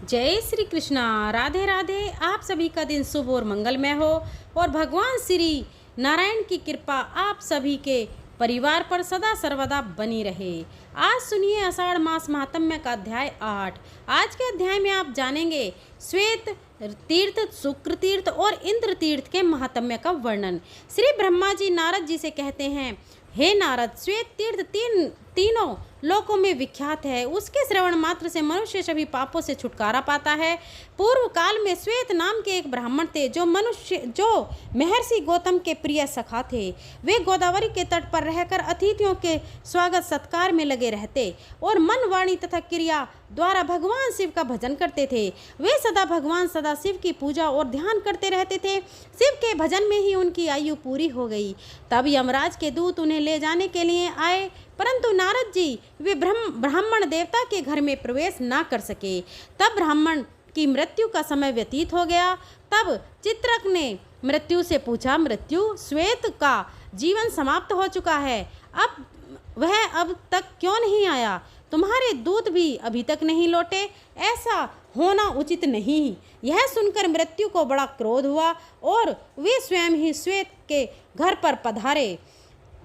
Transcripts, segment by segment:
जय श्री कृष्णा। राधे राधे। आप सभी का दिन शुभ और मंगलमय हो और भगवान श्री नारायण की कृपा आप सभी के परिवार पर सदा सर्वदा बनी रहे। आज सुनिए आषाढ़ मास महात्म्य का अध्याय 8। आज के अध्याय में आप जानेंगे श्वेत तीर्थ, शुक्र तीर्थ और इंद्र तीर्थ के महात्म्य का वर्णन। श्री ब्रह्मा जी नारद जी से कहते हैं, हे नारद, श्वेत तीर्थ तीनों लोकों में विख्यात है। उसके श्रवण मात्र से मनुष्य सभी पापों से छुटकारा पाता है। पूर्व काल में श्वेत नाम के एक ब्राह्मण थे जो महर्षि गौतम के प्रिय सखा थे। वे गोदावरी के तट पर रहकर अतिथियों के स्वागत सत्कार में लगे रहते और मन, वाणी तथा क्रिया द्वारा भगवान शिव का भजन करते थे। वे सदा भगवान सदाशिव की पूजा और ध्यान करते रहते थे। शिव के भजन में ही उनकी आयु पूरी हो गई। तब यमराज के दूत उन्हें ले जाने के लिए आए, परंतु नारद जी वे ब्राह्मण देवता के घर में प्रवेश ना कर सके। तब ब्राह्मण की मृत्यु का समय व्यतीत हो गया। तब चित्रक ने मृत्यु से पूछा, मृत्यु, श्वेत का जीवन समाप्त हो चुका है, वह अब तक क्यों नहीं आया? तुम्हारे दूत भी अभी तक नहीं लौटे, ऐसा होना उचित नहीं। यह सुनकर मृत्यु को बड़ा क्रोध हुआ और वे स्वयं ही श्वेत के घर पर पधारे।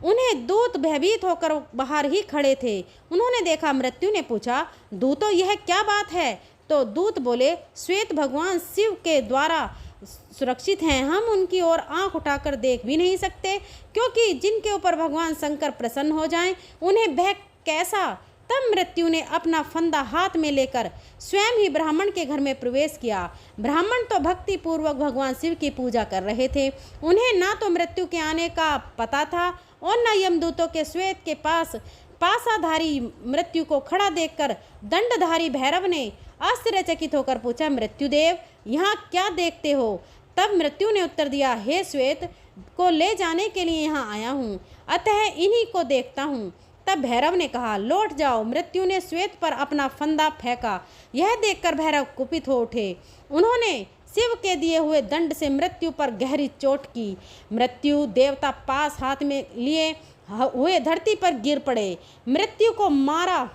उन्हें दूत भयभीत होकर बाहर ही खड़े थे। उन्होंने देखा। मृत्यु ने पूछा, दूतों, यह क्या बात है? तो दूत बोले, श्वेत भगवान शिव के द्वारा सुरक्षित हैं। हम उनकी ओर आंख उठाकर देख भी नहीं सकते, क्योंकि जिनके ऊपर भगवान शंकर प्रसन्न हो जाएं, उन्हें भय कैसा? तब मृत्यु ने अपना फंदा हाथ में लेकर स्वयं ही ब्राह्मण के घर में प्रवेश किया। ब्राह्मण तो भक्ति पूर्वक भगवान शिव की पूजा कर रहे थे। उन्हें ना तो मृत्यु के आने का पता था और न यमदूतों के। श्वेत के पास पासाधारी मृत्यु को खड़ा देखकर दंडधारी भैरव ने आश्चर्यचकित होकर पूछा, मृत्युदेव, यहाँ क्या देखते हो? तब मृत्यु ने उत्तर दिया, हे श्वेत को ले जाने के लिए यहाँ आया हूँ, अतः इन्हीं को देखता हूँ। तब भैरव ने कहा, लौट जाओ। मृत्यु ने श्वेत पर अपना फंदा फेंका। यह देखकर भैरव कुपित हो उठे। उन्होंने शिव के दिए हुए दंड से मृत्यु पर गहरी चोट की। मृत्यु देवता पास हाथ में लिए हुए धरती पर गिर पड़े। मृत्यु को मारा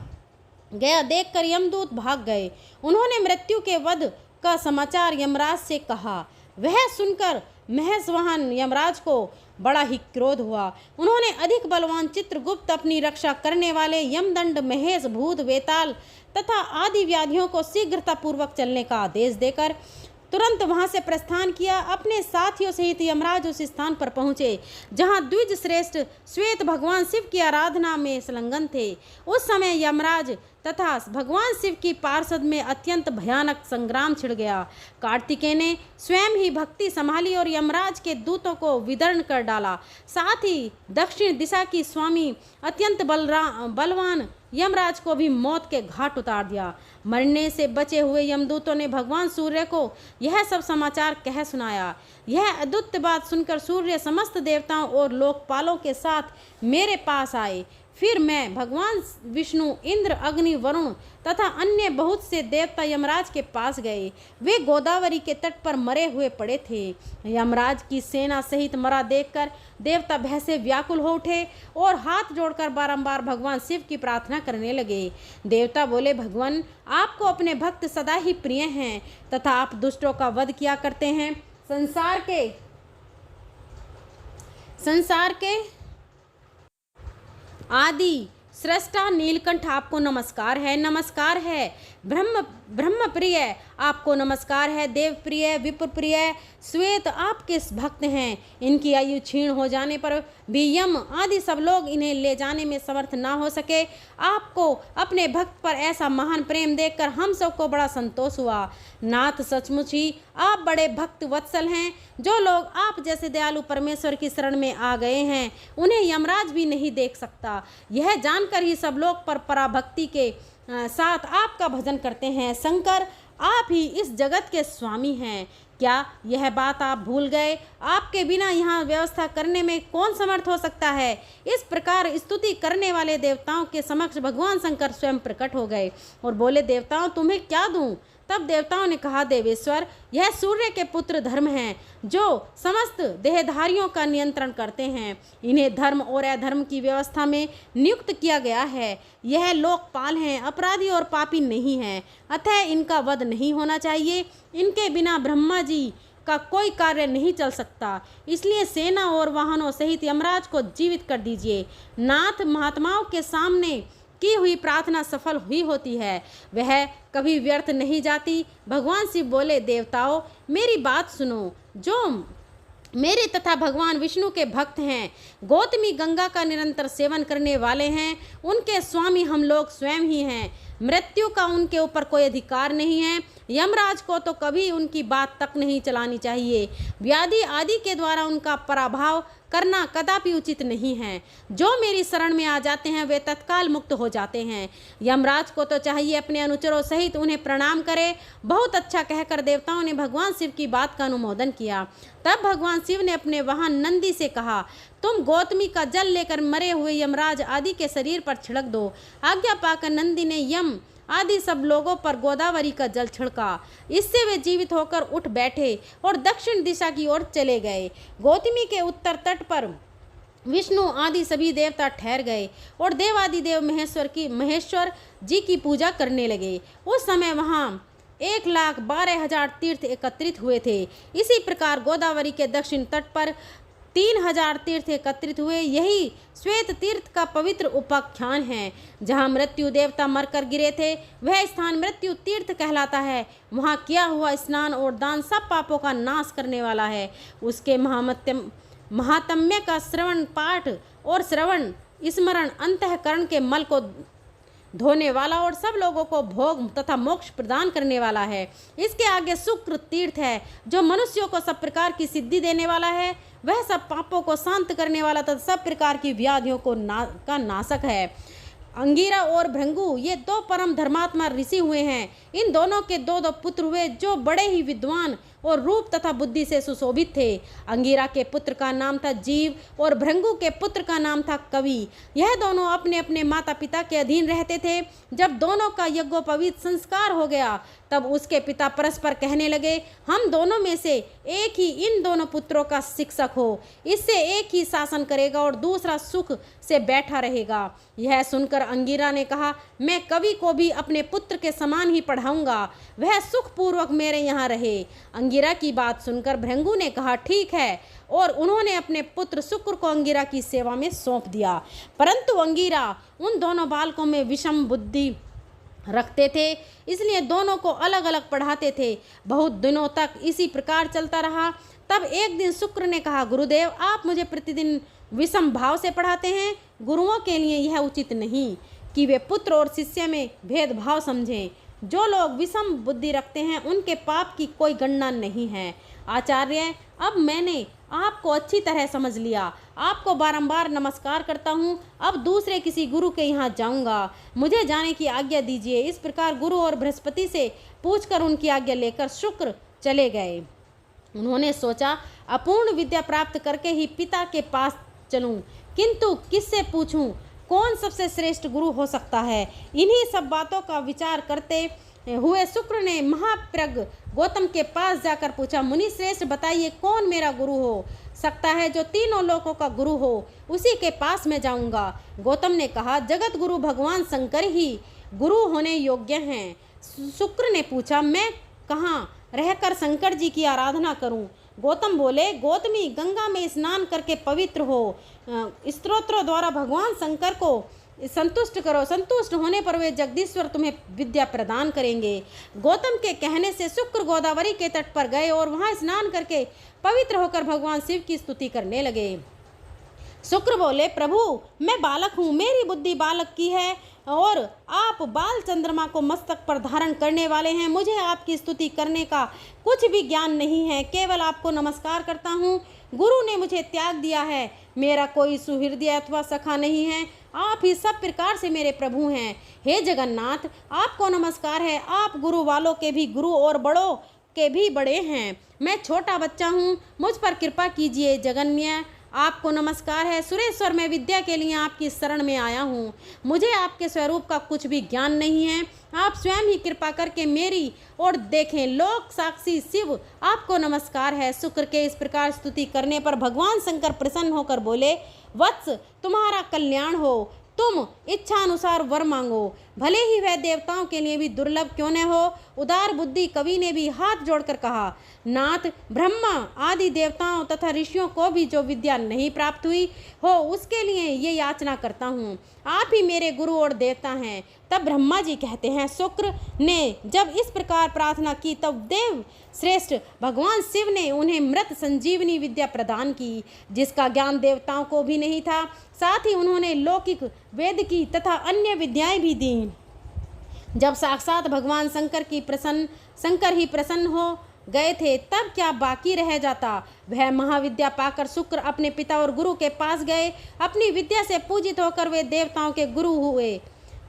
गया देखकर यमदूत भाग गए। उन्होंने मृत्यु के वध का समाचार यमराज से कहा। वह सुनकर महेशवाहन यमराज को बड़ा ही क्रोध हुआ। उन्होंने अधिक बलवान चित्रगुप्त, अपनी रक्षा करने वाले यमदंड, महेश, भूत, वेताल तथा आदि व्याधियों को शीघ्रतापूर्वक चलने का आदेश देकर तुरंत वहां से प्रस्थान किया। अपने साथियों सहित यमराज उस स्थान पर पहुंचे जहां द्विज श्रेष्ठ श्वेत भगवान शिव की आराधना में संलग्न थे। उस समय यमराज तथा भगवान शिव की पार्षद में अत्यंत भयानक संग्राम छिड़ गया। कार्तिकेय ने स्वयं ही भक्ति संभाली और यमराज के दूतों को विदर्ण कर डाला। साथ ही दक्षिण दिशा की स्वामी अत्यंत बलवान यमराज को भी मौत के घाट उतार दिया। मरने से बचे हुए यमदूतों ने भगवान सूर्य को यह सब समाचार कह सुनाया। यह अद्भुत बात सुनकर सूर्य समस्त देवताओं और लोकपालों के साथ मेरे पास आए। फिर मैं, भगवान विष्णु, इंद्र, अग्नि, वरुण तथा अन्य बहुत से देवता यमराज के पास गए। वे गोदावरी के तट पर मरे हुए पड़े थे। यमराज की सेना सहित मरा देखकर देवता भय से व्याकुल हो उठे और हाथ जोड़कर बारंबार भगवान शिव की प्रार्थना करने लगे। देवता बोले, भगवान, आपको अपने भक्त सदा ही प्रिय हैं तथा आप दुष्टों का वध किया करते हैं। संसार के आदि सृष्टा नीलकंठ, आपको नमस्कार है। नमस्कार है ब्रह्म प्रिय, आपको नमस्कार है। देव प्रिय, विप्र प्रिय श्वेत आपके भक्त हैं। इनकी आयु क्षीण हो जाने पर भी यम आदि सब लोग इन्हें ले जाने में समर्थ ना हो सके। आपको अपने भक्त पर ऐसा महान प्रेम देखकर हम सबको बड़ा संतोष हुआ। नाथ, सचमुच ही आप बड़े भक्त वत्सल हैं। जो लोग आप जैसे दयालु परमेश्वर की शरण में आ गए हैं, उन्हें यमराज भी नहीं देख सकता। यह जानकर ही सब लोग पर पराभक्ति के साथ आपका भजन करते हैं। शंकर, आप ही इस जगत के स्वामी हैं। क्या यह बात आप भूल गए? आपके बिना यहाँ व्यवस्था करने में कौन समर्थ हो सकता है? इस प्रकार स्तुति करने वाले देवताओं के समक्ष भगवान शंकर स्वयं प्रकट हो गए और बोले, देवताओं, तुम्हें क्या दूं? तब देवताओं ने कहा, देवेश्वर, यह सूर्य के पुत्र धर्म हैं जो समस्त देहधारियों का नियंत्रण करते हैं। इन्हें धर्म और अधर्म की व्यवस्था में नियुक्त किया गया है। यह लोकपाल हैं, अपराधी और पापी नहीं हैं, अतः इनका वध नहीं होना चाहिए। इनके बिना ब्रह्मा जी का कोई कार्य नहीं चल सकता, इसलिए सेना और वाहनों सहित यमराज को जीवित कर दीजिए। नाथ, महात्माओं के सामने की हुई प्रार्थना सफल हुई होती है, वह कभी व्यर्थ नहीं जाती। भगवान शिव बोले, देवताओं, मेरी बात सुनो। जो मेरे तथा भगवान विष्णु के भक्त हैं, गौतमी गंगा का निरंतर सेवन करने वाले हैं, उनके स्वामी हम लोग स्वयं ही हैं। मृत्यु का उनके ऊपर कोई अधिकार नहीं है। यमराज को तो कभी उनकी बात तक नहीं चलानी चाहिए। व्याधि आदि के द्वारा उनका पराभव करना कदापि उचित नहीं है। जो मेरी शरण में आ जाते हैं वे तत्काल मुक्त हो जाते हैं। यमराज को तो चाहिए अपने अनुचरों सहित उन्हें प्रणाम करे। बहुत अच्छा कहकर देवताओं ने भगवान शिव की बात का अनुमोदन किया। तब भगवान शिव ने अपने वाहन नंदी से कहा, तुम गौतमी का जल लेकर मरे हुए यमराज आदि के शरीर पर छिड़क दो। आज्ञा पाकर नंदी ने यम आदि सब लोगों पर गोदावरी का जल छिड़का। इससे वे जीवित होकर उठ बैठे और दक्षिण दिशा की ओर चले गए। गौतमी के उत्तर तट पर विष्णु आदि सभी देवता ठहर गए और देवादिदेव महेश्वर जी की पूजा करने लगे। उस समय वहाँ 1,12,000 तीर्थ एकत्रित हुए थे। इसी प्रकार गोदावरी के दक्षिण तट पर 3,000 तीर्थ एकत्रित हुए। यही श्वेत तीर्थ का पवित्र उपाख्यान है। जहाँ मृत्यु देवता मरकर गिरे थे वह स्थान मृत्यु तीर्थ कहलाता है। वहाँ किया हुआ स्नान और दान सब पापों का नाश करने वाला है। उसके महात्म्य का श्रवण पाठ और श्रवण स्मरण अंतःकरण के मल को धोने वाला और सब लोगों को भोग तथा मोक्ष प्रदान करने वाला है। इसके आगे शुक्र तीर्थ है जो मनुष्यों को सब प्रकार की सिद्धि देने वाला है। वह सब पापों को शांत करने वाला तथा सब प्रकार की व्याधियों को नाशक है। अंगिरा और भृंगु ये दो परम धर्मात्मा ऋषि हुए हैं। इन दोनों के दो दो पुत्र हुए जो बड़े ही विद्वान और रूप तथा बुद्धि से सुशोभित थे। अंगिरा के पुत्र का नाम था जीव और भृंगु के पुत्र का नाम था कवि। यह दोनों अपने अपने माता पिता के अधीन रहते थे। जब दोनों का यज्ञोपवीत संस्कार हो गया तब उसके पिता परस्पर कहने लगे, हम दोनों में से एक ही इन दोनों पुत्रों का शिक्षक हो। इससे एक ही शासन करेगा और दूसरा सुख से बैठा रहेगा। यह सुनकर अंगिरा ने कहा, मैं कवि को भी अपने पुत्र के समान ही पढ़ाऊंगा, वह सुखपूर्वक मेरे यहाँ रहे। अंगिरा की बात सुनकर भृंगु ने कहा, ठीक है, और उन्होंने अपने पुत्र शुक्र को अंगिरा की सेवा में सौंप दिया। परंतु अंगिरा उन दोनों बालकों में विषम बुद्धि रखते थे, इसलिए दोनों को अलग अलग पढ़ाते थे। बहुत दिनों तक इसी प्रकार चलता रहा। तब एक दिन शुक्र ने कहा, गुरुदेव, आप मुझे प्रतिदिन विषम भाव से पढ़ाते हैं। गुरुओं के लिए यह उचित नहीं कि वे पुत्र और शिष्य में भेदभाव समझें। जो लोग विषम बुद्धि रखते हैं उनके पाप की कोई गणना नहीं है। आचार्य, अब मैंने आपको अच्छी तरह समझ लिया। आपको बारंबार नमस्कार करता हूँ। अब दूसरे किसी गुरु के यहाँ जाऊँगा, मुझे जाने की आज्ञा दीजिए। इस प्रकार गुरु और बृहस्पति से पूछकर उनकी आज्ञा लेकर शुक्र चले गए। उन्होंने सोचा, अपूर्ण विद्या प्राप्त करके ही पिता के पास चलूँ, किंतु किससे पूछूं? कौन सबसे श्रेष्ठ गुरु हो सकता है? इन्हीं सब बातों का विचार करते हुए शुक्र ने महाप्रज्ञ गौतम के पास जाकर पूछा, मुनि श्रेष्ठ, बताइए कौन मेरा गुरु हो सकता है जो तीनों लोकों का गुरु हो? उसी के पास मैं जाऊंगा। गौतम ने कहा, जगत गुरु भगवान शंकर ही गुरु होने योग्य हैं। शुक्र ने पूछा, मैं कहाँ रहकर शंकर जी की आराधना करूं? गौतम बोले, गौतमी, गंगा में स्नान करके पवित्र हो। स्तोत्रों द्वारा भगवान शंकर को संतुष्ट करो। संतुष्ट होने पर वे जगदीश्वर तुम्हें विद्या प्रदान करेंगे। गौतम के कहने से शुक्र गोदावरी के तट पर गए और वहां स्नान करके पवित्र होकर भगवान शिव की स्तुति करने लगे। शुक्र बोले, प्रभु, मैं बालक हूँ, मेरी बुद्धि बालक की है और आप बाल चंद्रमा को मस्तक पर धारण करने वाले हैं। मुझे आपकी स्तुति करने का कुछ भी ज्ञान नहीं है, केवल आपको नमस्कार करता हूँ। गुरु ने मुझे त्याग दिया है, मेरा कोई सुहृदय अथवा सखा नहीं है। आप ही सब प्रकार से मेरे प्रभु हैं। हे जगन्नाथ, आपको नमस्कार है। आप गुरु वालों के भी गुरु और बड़ों के भी बड़े हैं। मैं छोटा बच्चा हूँ, मुझ पर कृपा कीजिए। जगन्य, आपको नमस्कार है। सुरेश्वर, मैं विद्या के लिए आपकी शरण में आया हूँ। मुझे आपके स्वरूप का कुछ भी ज्ञान नहीं है। आप स्वयं ही कृपा करके मेरी ओर देखें। लोक साक्षी शिव, आपको नमस्कार है। शुक्र के इस प्रकार स्तुति करने पर भगवान शंकर प्रसन्न होकर बोले, वत्स, तुम्हारा कल्याण हो। तुम इच्छानुसार वर मांगो, भले ही वह देवताओं के लिए भी दुर्लभ क्यों न हो। उदार बुद्धि कवि ने भी हाथ जोड़कर कहा, नाथ, ब्रह्मा आदि देवताओं तथा ऋषियों को भी जो विद्या नहीं प्राप्त हुई हो, उसके लिए ये याचना करता हूँ। आप ही मेरे गुरु और देवता हैं। तब ब्रह्मा जी कहते हैं, शुक्र ने जब इस प्रकार प्रार्थना की तब देव श्रेष्ठ भगवान शिव ने उन्हें मृत संजीवनी विद्या प्रदान की, जिसका ज्ञान देवताओं को भी नहीं था। साथ ही उन्होंने लौकिक वेद की तथा अन्य विद्याएं भी दी। जब साक्षात भगवान शंकर ही प्रसन्न हो गए थे, तब क्या बाकी रह जाता। वह महाविद्या पाकर शुक्र अपने पिता और गुरु के पास गए। अपनी विद्या से पूजित होकर वे देवताओं के गुरु हुए,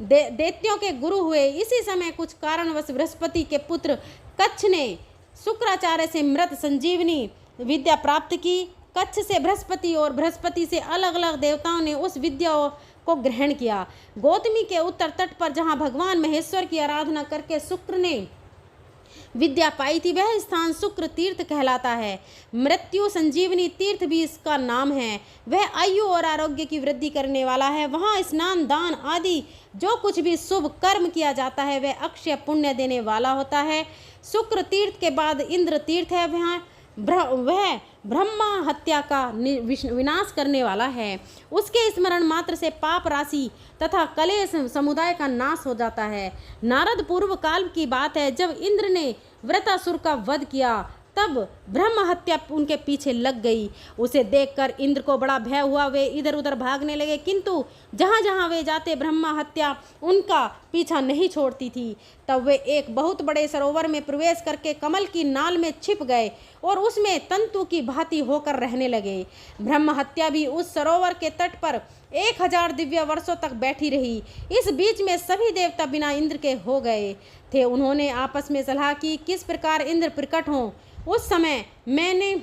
दैत्यों के गुरु हुए। इसी समय कुछ कारणवश बृहस्पति के पुत्र कच्छ ने शुक्राचार्य से मृत संजीवनी विद्या प्राप्त की। कच्छ से बृहस्पति और बृहस्पति से अलग अलग देवताओं ने उस विद्या को ग्रहण किया। गौतमी के उत्तर तट पर जहाँ भगवान महेश्वर की आराधना करके शुक्र ने विद्या पाई थी, वह स्थान शुक्र तीर्थ कहलाता है। मृत्यु संजीवनी तीर्थ भी इसका नाम है। वह आयु और आरोग्य की वृद्धि करने वाला है। वहाँ स्नान, दान आदि जो कुछ भी शुभ कर्म किया जाता है, वह अक्षय पुण्य देने वाला होता है। शुक्र तीर्थ के बाद इंद्र तीर्थ है। वह ब्रह्मा हत्या का विनाश करने वाला है। उसके स्मरण मात्र से पाप राशि तथा कलेश समुदाय का नाश हो जाता है। नारद पूर्व काल की बात है, जब इंद्र ने वृत्रासुर का वध किया, तब ब्रह्म हत्या उनके पीछे लग गई। उसे देखकर इंद्र को बड़ा भय हुआ। वे इधर उधर भागने लगे, किंतु जहाँ जहाँ वे जाते ब्रह्मा हत्या उनका पीछा नहीं छोड़ती थी। तब वे एक बहुत बड़े सरोवर में प्रवेश करके कमल की नाल में छिप गए और उसमें तंतु की भांति होकर रहने लगे। ब्रह्म हत्या भी उस सरोवर के तट पर 1000 दिव्य वर्षों तक बैठी रही। इस बीच में सभी देवता बिना इंद्र के हो गए थे। उन्होंने आपस में सलाह की किस प्रकार इंद्र प्रकट हों। उस समय मैंने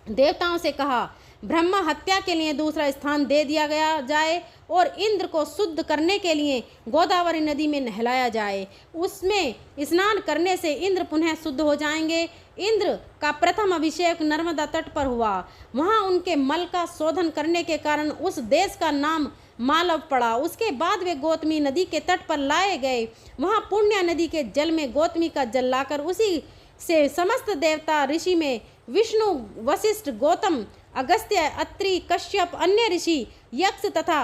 देवताओं से कहा, ब्रह्म हत्या के लिए दूसरा स्थान दे दिया गया जाए और इंद्र को शुद्ध करने के लिए गोदावरी नदी में नहलाया जाए। उसमें स्नान करने से इंद्र पुनः शुद्ध हो जाएंगे। इंद्र का प्रथम अभिषेक नर्मदा तट पर हुआ। वहाँ उनके मल का शोधन करने के कारण उस देश का नाम मालव पड़ा। उसके बाद वे गौतमी नदी के तट पर लाए गए। वहाँ पुण्य नदी के जल में गौतमी का जल लाकर उसी से समस्त देवता ऋषि में विष्णु, वशिष्ठ, गौतम, अगस्त्य, अत्रि, कश्यप, अन्य ऋषि, यक्ष तथा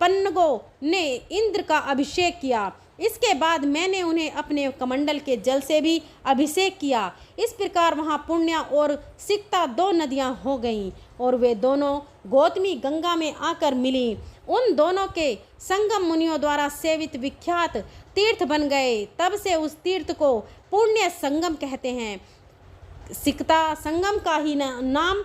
पन्नगों ने इंद्र का अभिषेक किया। इसके बाद मैंने उन्हें अपने कमंडल के जल से भी अभिषेक किया। इस प्रकार वहाँ पुण्य और सिक्ता 2 नदियाँ हो गईं और वे दोनों गौतमी गंगा में आकर मिली। उन दोनों के संगम मुनियों द्वारा सेवित विख्यात तीर्थ बन गए। तब से उस तीर्थ को पुण्य संगम कहते हैं। सिक्ता संगम का ही नाम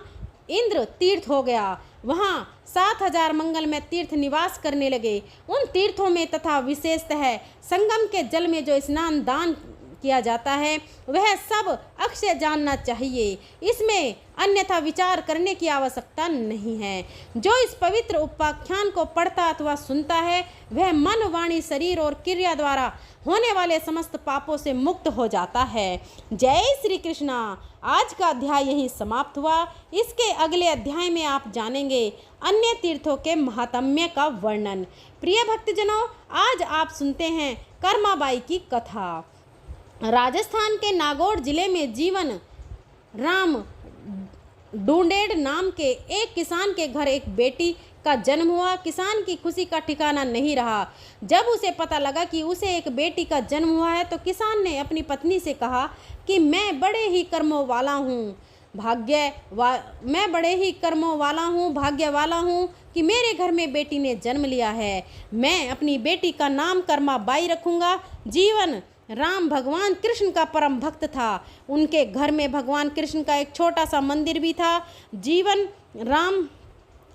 इंद्र तीर्थ हो गया। वहाँ 7000 मंगलमय तीर्थ निवास करने लगे। उन तीर्थों में तथा विशेषतः संगम के जल में जो स्नान दान किया जाता है, वह सब अक्षय जानना चाहिए। इसमें अन्यथा विचार करने की आवश्यकता नहीं है। जो इस पवित्र उपाख्यान को पढ़ता अथवा सुनता है, वह मन, वाणी, शरीर और क्रिया द्वारा होने वाले समस्त पापों से मुक्त हो जाता है। जय श्री कृष्णा। आज का अध्याय यहीं समाप्त हुआ। इसके अगले अध्याय में आप जानेंगे अन्य तीर्थों के महात्म्य का वर्णन। प्रिय भक्तजनों, आज आप सुनते हैं कर्माबाई की कथा। राजस्थान के नागौर जिले में जीवन राम डूंडेड़ नाम के एक किसान के घर एक बेटी का जन्म हुआ। किसान की खुशी का ठिकाना नहीं रहा। जब उसे पता लगा कि उसे एक बेटी का जन्म हुआ है, तो किसान ने अपनी पत्नी से कहा कि मैं बड़े ही कर्मों वाला हूँ, भाग्य वाला हूँ कि मेरे घर में बेटी ने जन्म लिया है। मैं अपनी बेटी का नाम कर्माबाई रखूँगा। जीवन राम भगवान कृष्ण का परम भक्त था। उनके घर में भगवान कृष्ण का एक छोटा सा मंदिर भी था। जीवन राम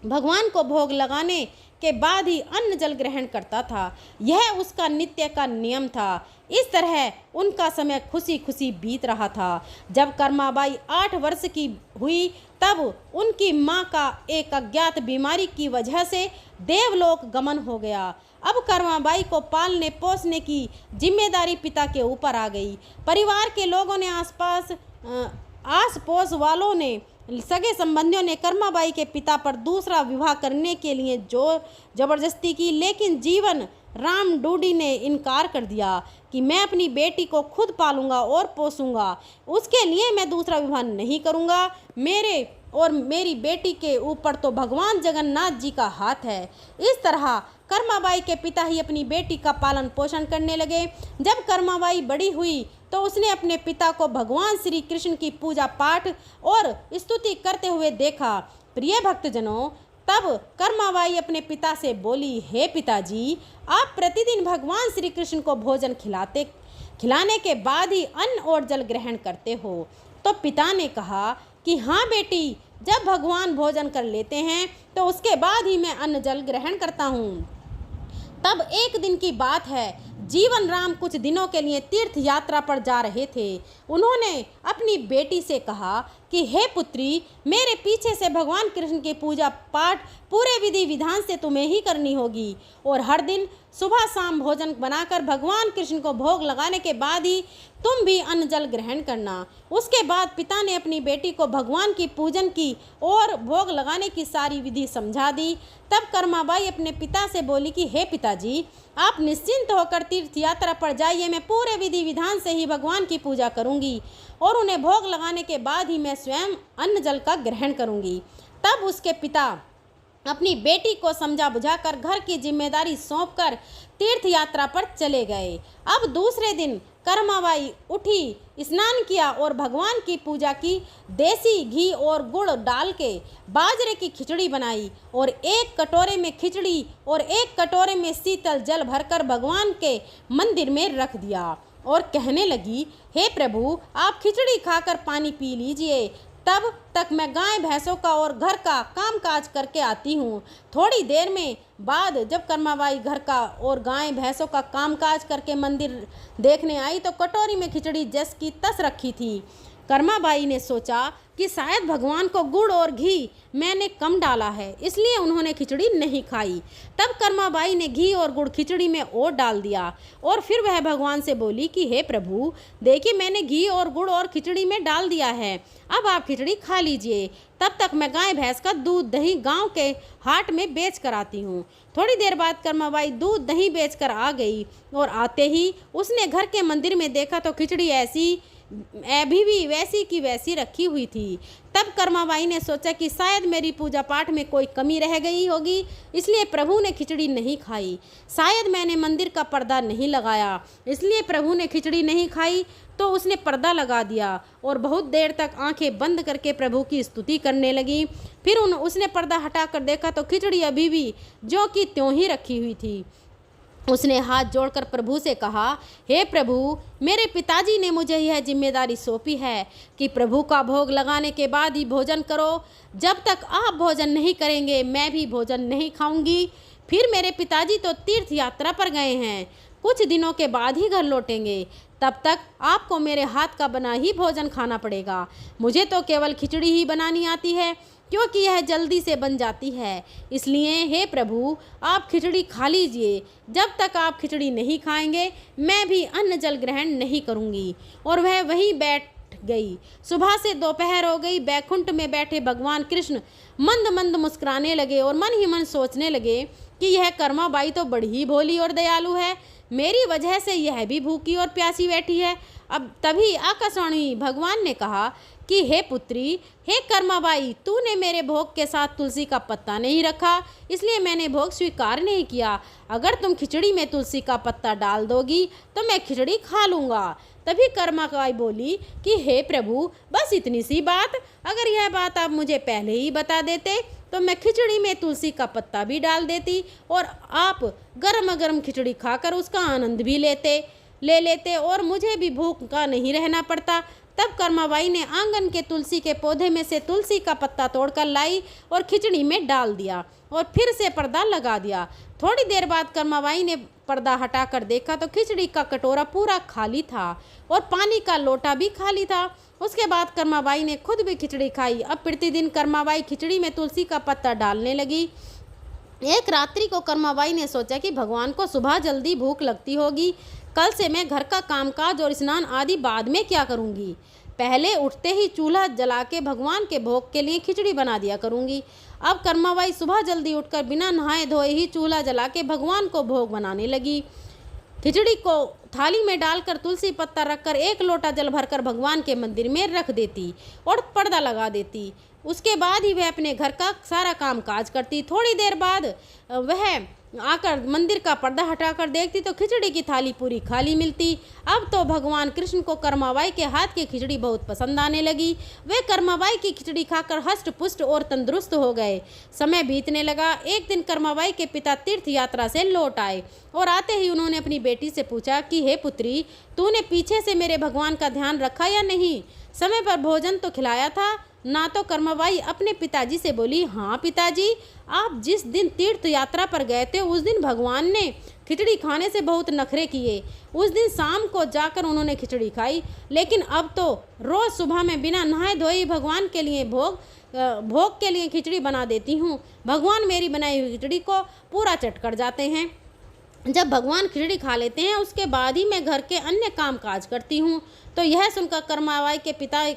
भगवान को भोग लगाने के बाद ही अन्न जल ग्रहण करता था। यह उसका नित्य का नियम था। इस तरह उनका समय खुशी खुशी बीत रहा था। जब कर्माबाई 8 वर्ष की हुई तब उनकी माँ का एक अज्ञात बीमारी की वजह से देवलोक गमन हो गया। अब कर्माबाई को पालने पोसने की जिम्मेदारी पिता के ऊपर आ गई। परिवार के लोगों ने आस पड़ोस वालों ने, सगे संबंधियों ने कर्माबाई के पिता पर दूसरा विवाह करने के लिए जोर जबरदस्ती की, लेकिन जीवन राम डूडी ने इनकार कर दिया कि मैं अपनी बेटी को खुद पालूंगा और पोसूंगा। उसके लिए मैं दूसरा विवाह नहीं करूंगा। मेरे और मेरी बेटी के ऊपर तो भगवान जगन्नाथ जी का हाथ है। इस तरह कर्माबाई के पिता ही अपनी बेटी का पालन पोषण करने लगे। जब कर्माबाई बड़ी हुई तो उसने अपने पिता को भगवान श्री कृष्ण की पूजा पाठ और स्तुति करते हुए देखा। प्रिय भक्तजनों, तब कर्माबाई अपने पिता से बोली, हे पिताजी, आप प्रतिदिन भगवान श्री कृष्ण को भोजन खिलाने के बाद ही अन्न और जल ग्रहण करते हो। तो पिता ने कहा कि हाँ बेटी, जब भगवान भोजन कर लेते हैं तो उसके बाद ही मैं अन्न जल ग्रहण करता हूँ। तब एक दिन की बात है, जीवन राम कुछ दिनों के लिए तीर्थ यात्रा पर जा रहे थे। उन्होंने अपनी बेटी से कहा कि हे पुत्री, मेरे पीछे से भगवान कृष्ण की पूजा पाठ पूरे विधि विधान से तुम्हें ही करनी होगी और हर दिन सुबह शाम भोजन बनाकर भगवान कृष्ण को भोग लगाने के बाद ही तुम भी अन्न जल ग्रहण करना। उसके बाद पिता ने अपनी बेटी को भगवान की पूजन की और भोग लगाने की सारी विधि समझा दी। तब कर्माबाई अपने पिता से बोली कि हे पिताजी, आप निश्चिंत होकर तीर्थ यात्रा पर जाइए, मैं पूरे विधि विधान से ही भगवान की पूजा करूंगी और उन्हें भोग लगाने के बाद ही मैं स्वयं अन्न जल का ग्रहण करूंगी। तब उसके पिता अपनी बेटी को समझा बुझाकर घर की जिम्मेदारी सौंपकर तीर्थ यात्रा पर चले गए। अब दूसरे दिन कर्माबाई उठी, स्नान किया और भगवान की पूजा की। देसी घी और गुड़ डाल के बाजरे की खिचड़ी बनाई और एक कटोरे में खिचड़ी और एक कटोरे में शीतल जल भरकर भगवान के मंदिर में रख दिया और कहने लगी, हे प्रभु, आप खिचड़ी खाकर पानी पी लीजिए, तब तक मैं गाय भैंसों का और घर का कामकाज करके आती हूँ। थोड़ी देर में बाद जब कर्माबाई घर का और गाय भैंसों का कामकाज करके मंदिर देखने आई तो कटोरी में खिचड़ी जस की तस रखी थी। कर्माबाई ने सोचा कि शायद भगवान को गुड़ और घी मैंने कम डाला है, इसलिए उन्होंने खिचड़ी नहीं खाई। तब कर्माबाई ने घी और गुड़ खिचड़ी में और डाल दिया और फिर वह भगवान से बोली कि हे प्रभु, देखिए मैंने घी और गुड़ और खिचड़ी में डाल दिया है, अब आप खिचड़ी खा लीजिए, तब तक मैं गाय भैंस का दूध दही गांव के हाट में बेच कर आती हूँ। थोड़ी देर बाद कर्माबाई दूध दही बेच कर आ गई और आते ही उसने घर के मंदिर में देखा तो खिचड़ी अभी भी वैसी की वैसी रखी हुई थी। तब कर्माबाई ने सोचा कि शायद मेरी पूजा पाठ में कोई कमी रह गई होगी, इसलिए प्रभु ने खिचड़ी नहीं खाई। शायद मैंने मंदिर का पर्दा नहीं लगाया, इसलिए प्रभु ने खिचड़ी नहीं खाई। तो उसने पर्दा लगा दिया और बहुत देर तक आंखें बंद करके प्रभु की स्तुति करने लगी। फिर उसने पर्दा हटाकर देखा तो खिचड़ी अभी भी जो कि त्यों ही रखी हुई थी। उसने हाथ जोड़कर प्रभु से कहा, हे प्रभु, मेरे पिताजी ने मुझे यह जिम्मेदारी सौंपी है कि प्रभु का भोग लगाने के बाद ही भोजन करो। जब तक आप भोजन नहीं करेंगे मैं भी भोजन नहीं खाऊंगी। फिर मेरे पिताजी तो तीर्थ यात्रा पर गए हैं, कुछ दिनों के बाद ही घर लौटेंगे, तब तक आपको मेरे हाथ का बना ही भोजन खाना पड़ेगा। मुझे तो केवल खिचड़ी ही बनानी आती है क्योंकि यह जल्दी से बन जाती है, इसलिए हे प्रभु, आप खिचड़ी खा लीजिए। जब तक आप खिचड़ी नहीं खाएंगे मैं भी अन्न जल ग्रहण नहीं करूंगी। और वह वहीं बैठ गई। सुबह से दोपहर हो गई। बैकुंठ में बैठे भगवान कृष्ण मंद मंद मुस्कुराने लगे और मन ही मन सोचने लगे कि यह कर्माबाई तो बड़ी ही भोली और दयालु है, मेरी वजह से यह भी भूखी और प्यासी बैठी है। अब तभी आकाशवाणी भगवान ने कहा कि हे पुत्री, हे कर्माबाई, तूने मेरे भोग के साथ तुलसी का पत्ता नहीं रखा, इसलिए मैंने भोग स्वीकार नहीं किया। अगर तुम खिचड़ी में तुलसी का पत्ता डाल दोगी तो मैं खिचड़ी खा लूँगा। तभी कर्माबाई बोली कि हे प्रभु, बस इतनी सी बात, अगर यह बात आप मुझे पहले ही बता देते तो मैं खिचड़ी में तुलसी का पत्ता भी डाल देती और आप गर्म गर्म खिचड़ी खाकर उसका आनंद भी ले लेते और मुझे भी भूख का नहीं रहना पड़ता। तब कर्माबाई ने आंगन के तुलसी के पौधे में से तुलसी का पत्ता तोड़कर लाई और खिचड़ी में डाल दिया और फिर से पर्दा लगा दिया। थोड़ी देर बाद कर्माबाई ने पर्दा हटाकर देखा तो खिचड़ी का कटोरा पूरा खाली था और पानी का लोटा भी खाली था। उसके बाद कर्माबाई ने खुद भी खिचड़ी खाई। अब प्रतिदिन कर्माबाई खिचड़ी में तुलसी का पत्ता डालने लगी। एक रात्रि को कर्माबाई ने सोचा कि भगवान को सुबह जल्दी भूख लगती होगी, कल से मैं घर का कामकाज और स्नान आदि बाद में क्या करूंगी। पहले उठते ही चूल्हा जला के भगवान के भोग के लिए खिचड़ी बना दिया करूंगी। अब कर्माबाई सुबह जल्दी उठकर बिना नहाए धोए ही चूल्हा जला के भगवान को भोग बनाने लगी। खिचड़ी को थाली में डालकर तुलसी पत्ता रखकर एक लोटा जल भरकर भगवान के मंदिर में रख देती और पर्दा लगा देती। उसके बाद ही वह अपने घर का सारा काम काज करती। थोड़ी देर बाद वह आकर मंदिर का पर्दा हटाकर देखती तो खिचड़ी की थाली पूरी खाली मिलती। अब तो भगवान कृष्ण को कर्माबाई के हाथ की खिचड़ी बहुत पसंद आने लगी। वे कर्माबाई की खिचड़ी खाकर हष्ट पुष्ट और तंदुरुस्त हो गए। समय बीतने लगा। एक दिन कर्माबाई के पिता तीर्थ यात्रा से लौट आए और आते ही उन्होंने अपनी बेटी से पूछा कि हे पुत्री, तूने पीछे से मेरे भगवान का ध्यान रखा या नहीं? समय पर भोजन तो खिलाया था ना? तो कर्माबाई अपने पिताजी से बोली, हाँ पिताजी, आप जिस दिन तीर्थ यात्रा पर गए थे उस दिन भगवान ने खिचड़ी खाने से बहुत नखरे किए। उस दिन शाम को जाकर उन्होंने खिचड़ी खाई, लेकिन अब तो रोज़ सुबह में बिना नहाए धोए भगवान के लिए भोग के लिए खिचड़ी बना देती हूँ। भगवान मेरी बनाई हुई खिचड़ी को पूरा चट कर जाते हैं। जब भगवान खिचड़ी खा लेते हैं उसके बाद ही मैं घर के अन्य काम काज करती हूँ। तो यह सुनकर कर्माबाई के पिता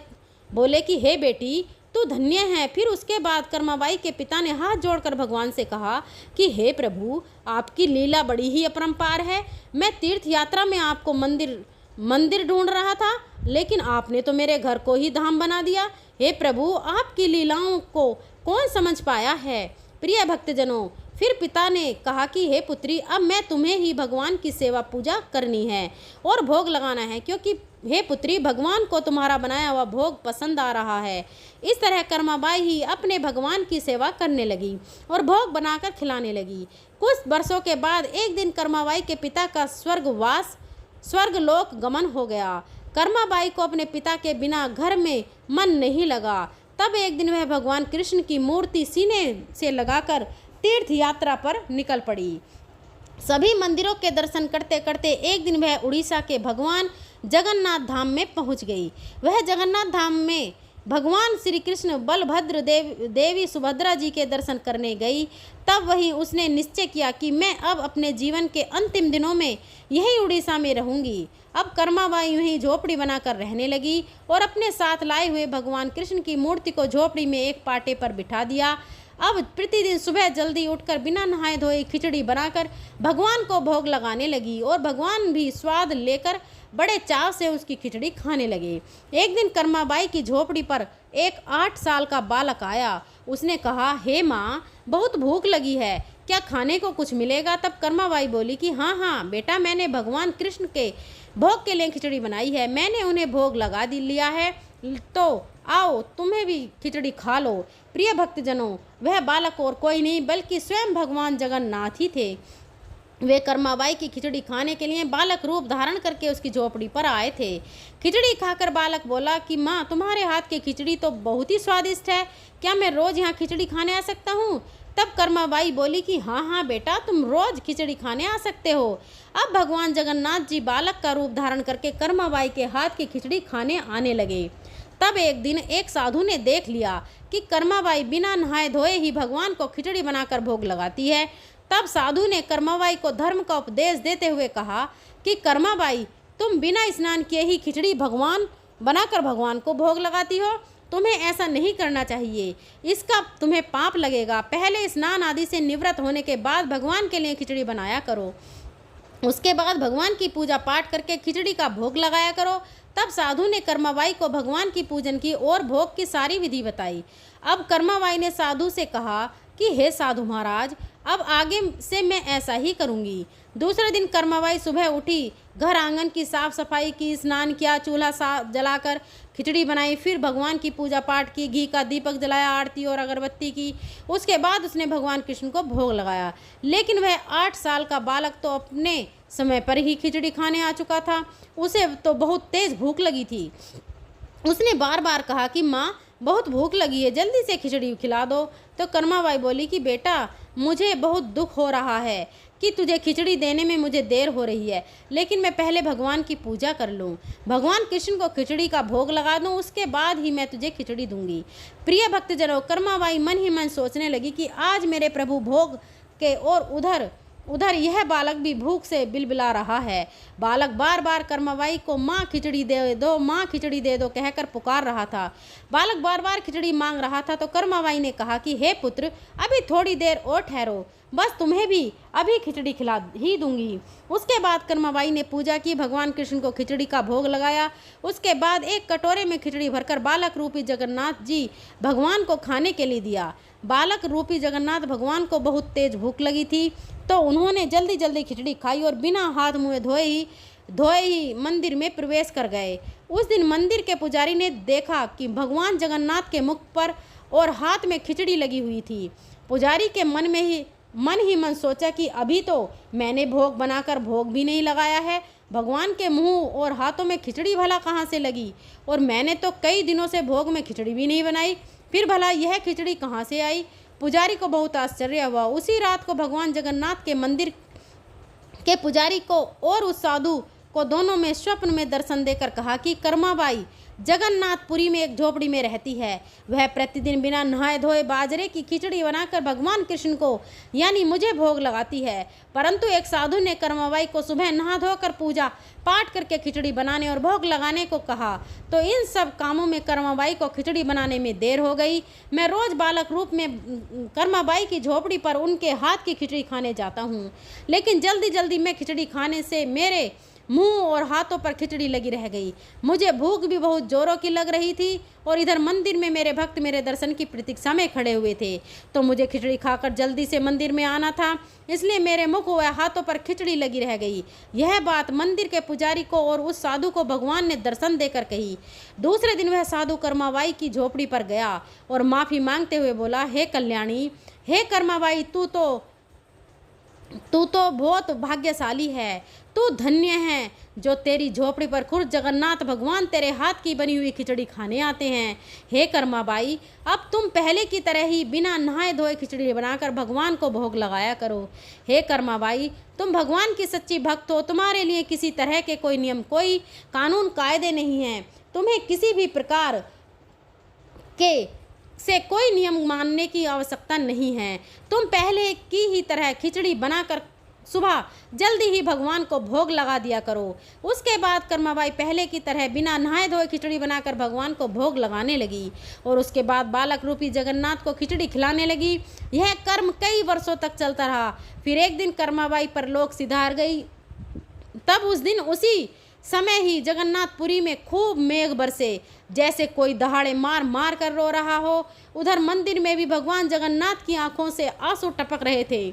बोले कि हे बेटी, तू धन्य है। फिर उसके बाद कर्माबाई के पिता ने हाथ जोड़कर भगवान से कहा कि हे प्रभु, आपकी लीला बड़ी ही अपरंपार है। मैं तीर्थ यात्रा में आपको मंदिर ढूंढ रहा था, लेकिन आपने तो मेरे घर को ही धाम बना दिया। हे प्रभु, आपकी लीलाओं को कौन समझ पाया है। प्रिय भक्तजनों, फिर पिता ने कहा कि हे पुत्री, अब मैं तुम्हें ही भगवान की सेवा पूजा करनी है और भोग लगाना है, क्योंकि हे पुत्री, भगवान को तुम्हारा बनाया हुआ भोग पसंद आ रहा है। इस तरह कर्माबाई ही अपने भगवान की सेवा करने लगी और भोग बनाकर खिलाने लगी। कुछ वर्षों के बाद एक दिन कर्माबाई के पिता का स्वर्गलोक गमन हो गया। कर्माबाई को अपने पिता के बिना घर में मन नहीं लगा। तब एक दिन वह भगवान कृष्ण की मूर्ति सीने से लगाकर तीर्थ यात्रा पर निकल पड़ी। सभी मंदिरों के दर्शन करते करते एक दिन वह उड़ीसा के भगवान जगन्नाथ धाम में पहुंच गई। वह जगन्नाथ धाम में भगवान श्री कृष्ण, बलभद्र, देवी सुभद्रा जी के दर्शन करने गई। तब वहीं उसने निश्चय किया कि मैं अब अपने जीवन के अंतिम दिनों में यही उड़ीसा में रहूंगी। अब कर्माबाई यूं ही झोपड़ी बनाकर रहने लगी और अपने साथ लाए हुए भगवान कृष्ण की मूर्ति को झोपड़ी में एक पाटे पर बिठा दिया। अब प्रतिदिन सुबह जल्दी उठकर बिना नहाए धोए खिचड़ी बनाकर भगवान को भोग लगाने लगी और भगवान भी स्वाद लेकर बड़े चाव से उसकी खिचड़ी खाने लगे। एक दिन कर्माबाई की झोपड़ी पर एक 8 साल का बालक आया। उसने कहा, हे माँ, बहुत भूख लगी है, क्या खाने को कुछ मिलेगा? तब कर्माबाई बोली कि हाँ बेटा, मैंने भगवान कृष्ण के भोग के लिए खिचड़ी बनाई है, मैंने उन्हें भोग लगा लिया है, तो आओ तुम्हें भी खिचड़ी खा लो। प्रिय भक्तजनों, वह बालक और कोई नहीं बल्कि स्वयं भगवान जगन्नाथ ही थे। वे कर्माबाई की खिचड़ी खाने के लिए बालक रूप धारण करके उसकी झोपड़ी पर आए थे। खिचड़ी खाकर बालक बोला कि माँ, तुम्हारे हाथ की खिचड़ी तो बहुत ही स्वादिष्ट है, क्या मैं रोज़ यहाँ खिचड़ी खाने आ सकता हूँ? तब कर्माबाई बोली कि हाँ बेटा, तुम रोज़ खिचड़ी खाने आ सकते हो। अब भगवान जगन्नाथ जी बालक का रूप धारण करके कर्माबाई के हाथ की खिचड़ी खाने आने लगे। तब एक दिन एक साधु ने देख लिया कि कर्माबाई बिना नहाए धोए ही भगवान को खिचड़ी बनाकर भोग लगाती है। तब साधु ने कर्माबाई को धर्म का उपदेश देते हुए कहा कि कर्माबाई, तुम बिना स्नान किए ही खिचड़ी बनाकर भगवान को भोग लगाती हो, तुम्हें ऐसा नहीं करना चाहिए, इसका तुम्हें पाप लगेगा। पहले स्नान आदि से निवृत्त होने के बाद भगवान के लिए खिचड़ी बनाया करो, उसके बाद भगवान की पूजा पाठ करके खिचड़ी का भोग लगाया करो। तब साधु ने कर्माबाई को भगवान की पूजन की और भोग की सारी विधि बताई। अब कर्माबाई ने साधु से कहा कि हे साधु महाराज, अब आगे से मैं ऐसा ही करूँगी। दूसरे दिन कर्माबाई सुबह उठी, घर आंगन की साफ सफाई की, स्नान किया, चूल्हा जलाकर खिचड़ी बनाई, फिर भगवान की पूजा पाठ की, घी का दीपक जलाया, आरती और अगरबत्ती की। उसके बाद उसने भगवान कृष्ण को भोग लगाया। लेकिन वह 8 साल का बालक तो अपने समय पर ही खिचड़ी खाने आ चुका था। उसे तो बहुत तेज भूख लगी थी। उसने बार बार कहा कि माँ बहुत भूख लगी है, जल्दी से खिचड़ी खिला दो। तो कर्माबाई बोली कि बेटा मुझे बहुत दुख हो रहा है कि तुझे खिचड़ी देने में मुझे देर हो रही है, लेकिन मैं पहले भगवान की पूजा कर लूँ, भगवान कृष्ण को खिचड़ी का भोग लगा दूँ, उसके बाद ही मैं तुझे खिचड़ी दूंगी। प्रिय भक्तजनों, कर्माबाई मन ही मन सोचने लगी कि आज मेरे प्रभु भोग के और उधर उधर यह बालक भी भूख से बिलबिला रहा है। बालक बार बार कर्माबाई को माँ खिचड़ी दे दो, माँ खिचड़ी दे दो कहकर पुकार रहा था। बालक बार बार खिचड़ी मांग रहा था तो कर्माबाई ने कहा कि हे पुत्र, अभी थोड़ी देर और ठहरो, बस तुम्हें भी अभी खिचड़ी खिला ही दूंगी। उसके बाद कर्माबाई ने पूजा की, भगवान कृष्ण को खिचड़ी का भोग लगाया। उसके बाद एक कटोरे में खिचड़ी भरकर बालक रूपी जगन्नाथ जी भगवान को खाने के लिए दिया। बालक रूपी जगन्नाथ भगवान को बहुत तेज भूख लगी थी, तो उन्होंने जल्दी जल्दी खिचड़ी खाई और बिना हाथ मुँह धोए ही मंदिर में प्रवेश कर गए। उस दिन मंदिर के पुजारी ने देखा कि भगवान जगन्नाथ के मुख पर और हाथ में खिचड़ी लगी हुई थी। पुजारी के मन ही मन सोचा कि अभी तो मैंने भोग बनाकर भोग भी नहीं लगाया है, भगवान के मुंह और हाथों में खिचड़ी भला कहाँ से लगी, और मैंने तो कई दिनों से भोग में खिचड़ी भी नहीं बनाई, फिर भला यह खिचड़ी कहाँ से आई। पुजारी को बहुत आश्चर्य हुआ। उसी रात को भगवान जगन्नाथ के मंदिर के पुजारी को और उस साधु को दोनों में स्वप्न में दर्शन देकर कहा कि कर्माबाई जगन्नाथपुरी में एक झोपड़ी में रहती है। वह प्रतिदिन बिना नहाए धोए बाजरे की खिचड़ी बनाकर भगवान कृष्ण को यानी मुझे भोग लगाती है। परंतु एक साधु ने कर्माबाई को सुबह नहा धोकर पूजा पाठ करके खिचड़ी बनाने और भोग लगाने को कहा, तो इन सब कामों में कर्माबाई को खिचड़ी बनाने में देर हो गई। मैं रोज बालक रूप में कर्माबाई की झोपड़ी पर उनके हाथ की खिचड़ी खाने जाता हूँ, लेकिन जल्दी जल्दी में खिचड़ी खाने से मेरे मुंह और हाथों पर खिचड़ी लगी रह गई। मुझे भूख भी बहुत जोरों की लग रही थी और इधर मंदिर में मेरे भक्त मेरे दर्शन की प्रतीक्षा में खड़े हुए थे, तो मुझे खिचड़ी खाकर जल्दी से मंदिर में आना था, इसलिए मेरे मुख व हाथों पर खिचड़ी लगी रह गई। यह बात मंदिर के पुजारी को और उस साधु को भगवान ने दर्शन देकर कही। दूसरे दिन वह साधु कर्माबाई की झोपड़ी पर गया और माफ़ी मांगते हुए बोला, हे कल्याणी, हे कर्माबाई, तू तो बहुत भाग्यशाली है, तू धन्य है जो तेरी झोपड़ी पर खुद जगन्नाथ भगवान तेरे हाथ की बनी हुई खिचड़ी खाने आते हैं। हे कर्माबाई, अब तुम पहले की तरह ही बिना नहाए धोए खिचड़ी बनाकर भगवान को भोग लगाया करो। हे कर्माबाई, तुम भगवान की सच्ची भक्त हो, तुम्हारे लिए किसी तरह के कोई नियम, कोई कानून कायदे नहीं हैं, तुम्हें किसी भी प्रकार के से कोई नियम मानने की आवश्यकता नहीं है। तुम पहले की ही तरह खिचड़ी बनाकर सुबह जल्दी ही भगवान को भोग लगा दिया करो। उसके बाद कर्माबाई पहले की तरह बिना नहाए धोए खिचड़ी बनाकर भगवान को भोग लगाने लगी और उसके बाद बालक रूपी जगन्नाथ को खिचड़ी खिलाने लगी। यह कर्म कई वर्षों तक चलता रहा। फिर एक दिन कर्माबाई परलोक सिधार गई। तब उस दिन उसी समय ही जगन्नाथपुरी में खूब मेघ बरसे, जैसे कोई दहाड़े मार मार कर रो रहा हो। उधर मंदिर में भी भगवान जगन्नाथ की आंखों से आंसू टपक रहे थे।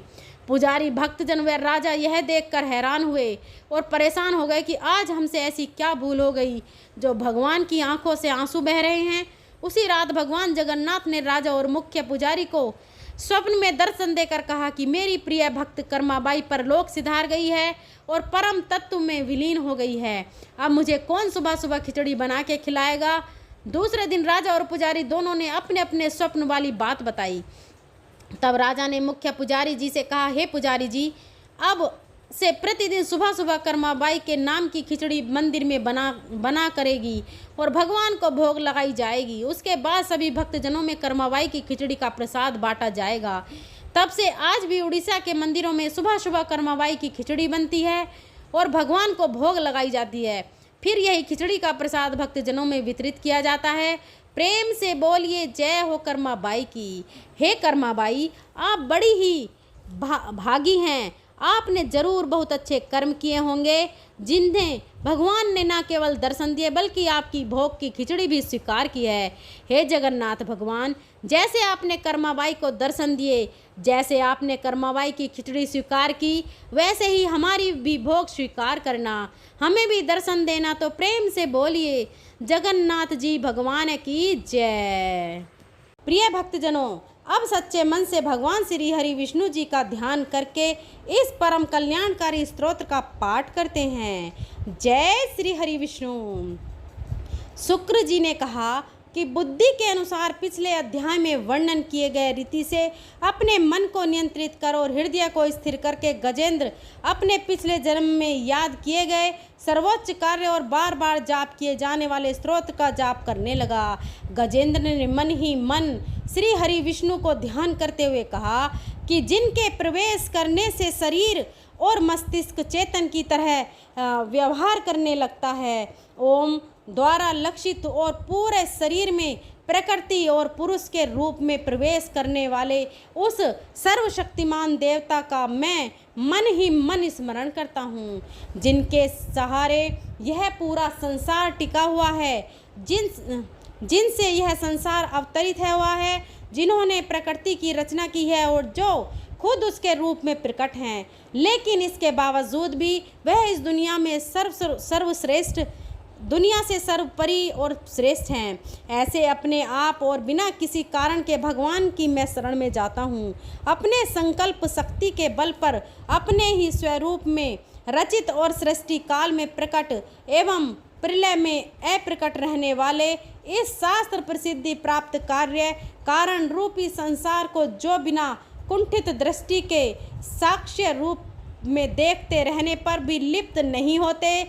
पुजारी, भक्तजन व राजा यह देखकर हैरान हुए और परेशान हो गए कि आज हमसे ऐसी क्या भूल हो गई जो भगवान की आंखों से आंसू बह रहे हैं। उसी रात भगवान जगन्नाथ ने राजा और मुख्य पुजारी को स्वप्न में दर्शन देकर कहा कि मेरी प्रिय भक्त कर्माबाई परलोक सिधार गई है और परम तत्व में विलीन हो गई है। अब मुझे कौन सुबह सुबह खिचड़ी बना के खिलाएगा। दूसरे दिन राजा और पुजारी दोनों ने अपने अपने स्वप्न वाली बात बताई। तब राजा ने मुख्य पुजारी जी से कहा, हे पुजारी जी, अब से प्रतिदिन सुबह सुबह कर्माबाई के नाम की खिचड़ी मंदिर में बना करेगी और भगवान को भोग लगाई जाएगी। उसके बाद सभी भक्तजनों में कर्माबाई की खिचड़ी का प्रसाद बांटा जाएगा। तब से आज भी उड़ीसा के मंदिरों में सुबह सुबह कर्माबाई की खिचड़ी बनती है और भगवान को भोग लगाई जाती है। फिर यही खिचड़ी का प्रसाद भक्तजनों में वितरित किया जाता है। प्रेम से बोलिए जय हो कर्माबाई की। हे कर्माबाई, आप बड़ी ही भागी हैं। आपने जरूर बहुत अच्छे कर्म किए होंगे जिन्हें भगवान ने न केवल दर्शन दिए बल्कि आपकी भोग की खिचड़ी भी स्वीकार की है। हे जगन्नाथ भगवान, जैसे आपने कर्माबाई को दर्शन दिए, जैसे आपने कर्माबाई की खिचड़ी स्वीकार की, वैसे ही हमारी भी भोग स्वीकार करना, हमें भी दर्शन देना। तो प्रेम से बोलिए जगन्नाथ जी भगवान की जय। प्रिय भक्तजनों, अब सच्चे मन से भगवान श्री हरि विष्णु जी का ध्यान करके इस परम कल्याणकारी स्तोत्र का पाठ करते हैं। जय श्री हरि विष्णु। शुक्र जी ने कहा कि बुद्धि के अनुसार पिछले अध्याय में वर्णन किए गए रीति से अपने मन को नियंत्रित कर और हृदय को स्थिर करके गजेंद्र अपने पिछले जन्म में याद किए गए सर्वोच्च कार्य और बार बार जाप किए जाने वाले स्त्रोत का जाप करने लगा। गजेंद्र ने मन ही मन श्री हरि विष्णु को ध्यान करते हुए कहा कि जिनके प्रवेश करने से शरीर और मस्तिष्क चेतन की तरह व्यवहार करने लगता है, ओम द्वारा लक्षित और पूरे शरीर में प्रकृति और पुरुष के रूप में प्रवेश करने वाले उस सर्वशक्तिमान देवता का मैं मन ही मन स्मरण करता हूँ, जिनके सहारे यह पूरा संसार टिका हुआ है, जिनसे यह संसार अवतरित हुआ है, जिन्होंने प्रकृति की रचना की है और जो खुद उसके रूप में प्रकट हैं, लेकिन इसके बावजूद भी वह इस दुनिया में सर्वश्रेष्ठ, दुनिया से सर्वोपरि और श्रेष्ठ हैं। ऐसे अपने आप और बिना किसी कारण के भगवान की मैं शरण में जाता हूँ। अपने संकल्प शक्ति के बल पर अपने ही स्वरूप में रचित और सृष्टि काल में प्रकट एवं प्रलय में अप्रकट रहने वाले इस शास्त्र प्रसिद्धि प्राप्त कार्य कारण रूपी संसार को जो बिना कुंठित दृष्टि के साक्ष्य रूप में देखते रहने पर भी लिप्त नहीं होते,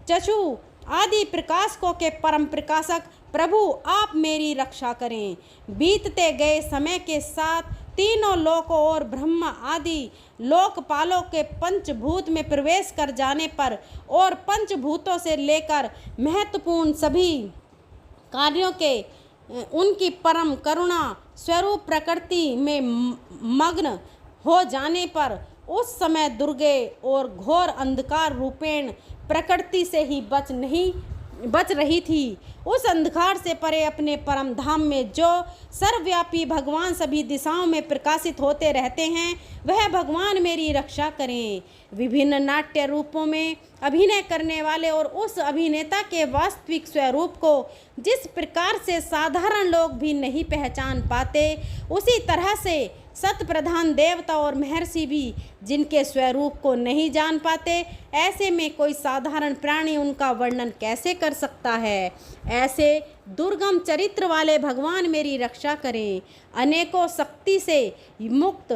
चक्षु आदि प्रकाशकों के परम प्रकाशक प्रभु आप मेरी रक्षा करें। बीतते गए समय के साथ तीनों लोकों और ब्रह्मा आदि लोकपालों के पंचभूत में प्रवेश कर जाने पर और पंचभूतों से लेकर महत्वपूर्ण सभी कार्यों के उनकी परम करुणा स्वरूप प्रकृति में मग्न हो जाने पर उस समय दुर्गे और घोर अंधकार रूपेण प्रकृति से ही बच रही थी। उस अंधकार से परे अपने परम धाम में जो सर्वव्यापी भगवान सभी दिशाओं में प्रकाशित होते रहते हैं, वह भगवान मेरी रक्षा करें। विभिन्न नाट्य रूपों में अभिनय करने वाले और उस अभिनेता के वास्तविक स्वरूप को जिस प्रकार से साधारण लोग भी नहीं पहचान पाते, उसी तरह से सत प्रधान देवता और महर्षि भी जिनके स्वरूप को नहीं जान पाते, ऐसे में कोई साधारण प्राणी उनका वर्णन कैसे कर सकता है। ऐसे दुर्गम चरित्र वाले भगवान मेरी रक्षा करें। अनेकों शक्ति से मुक्त